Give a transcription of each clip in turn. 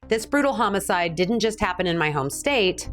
This brutal homicide didn't just happen in my home state.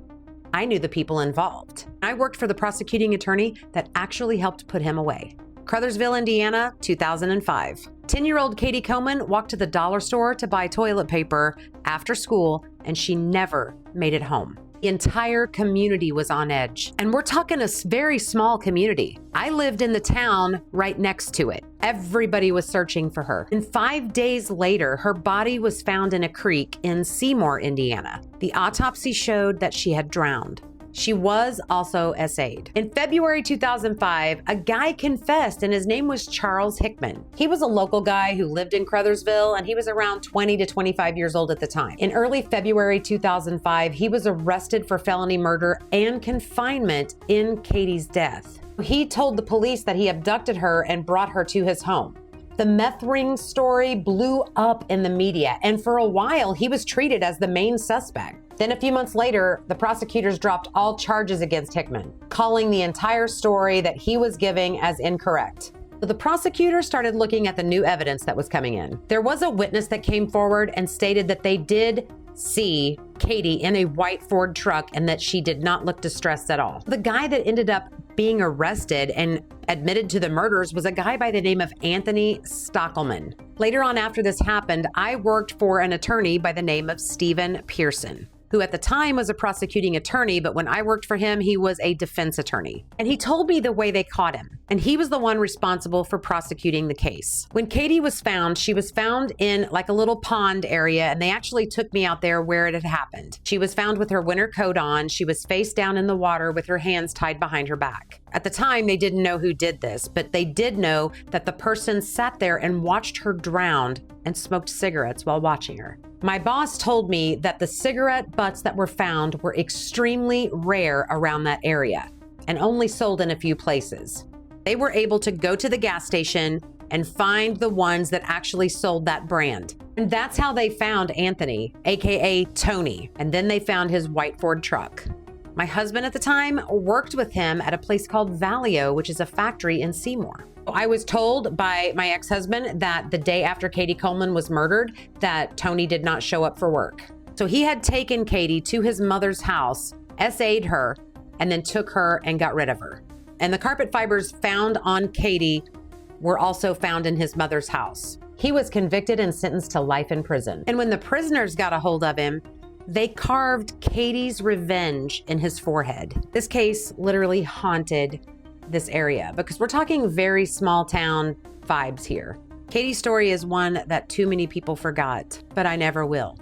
I knew the people involved. I worked for the prosecuting attorney that actually helped put him away. Crothersville, Indiana, 2005. 10-year-old Katie Coleman walked to the dollar store to buy toilet paper after school, and she never made it home. The entire community was on edge. And we're talking a very small community. I lived in the town right next to it. Everybody was searching for her. And 5 days later, her body was found in a creek in Seymour, Indiana. The autopsy showed that she had drowned. She was also SA'd. In February 2005, a guy confessed, and his name was Charles Hickman. He was a local guy who lived in Crothersville, and he was around 20 to 25 years old at the time. In early February 2005, he was arrested for felony murder and confinement in Katie's death. He told the police that he abducted her and brought her to his home. The meth ring story blew up in the media, and for a while, he was treated as the main suspect. Then a few months later, the prosecutors dropped all charges against Hickman, calling the entire story that he was giving as incorrect. So the prosecutors started looking at the new evidence that was coming in. There was a witness that came forward and stated that they did see Katie in a white Ford truck and that she did not look distressed at all. The guy that ended up being arrested and admitted to the murders was a guy by the name of Anthony Stockelman. Later on after this happened, I worked for an attorney by the name of Stephen Pearson, who at the time was a prosecuting attorney, but when I worked for him, he was a defense attorney. And he told me the way they caught him, and he was the one responsible for prosecuting the case. When Katie was found, she was found in like a little pond area, and they actually took me out there where it had happened. She was found with her winter coat on. She was face down in the water with her hands tied behind her back. At the time, they didn't know who did this, but they did know that the person sat there and watched her drown and smoked cigarettes while watching her. My boss told me that the cigarette butts that were found were extremely rare around that area and only sold in a few places. They were able to go to the gas station and find the ones that actually sold that brand. And that's how they found Anthony, AKA Tony. And then they found his white Ford truck. My husband at the time worked with him at a place called Valio, which is a factory in Seymour. I was told by my ex-husband that the day after Katie Coleman was murdered, that Tony did not show up for work. So he had taken Katie to his mother's house, SA'd her, and then took her and got rid of her. And the carpet fibers found on Katie were also found in his mother's house. He was convicted and sentenced to life in prison. And when the prisoners got a hold of him, they carved Katie's revenge in his forehead. This case literally haunted this area because we're talking very small town vibes here. Katie's story is one that too many people forgot, but I never will.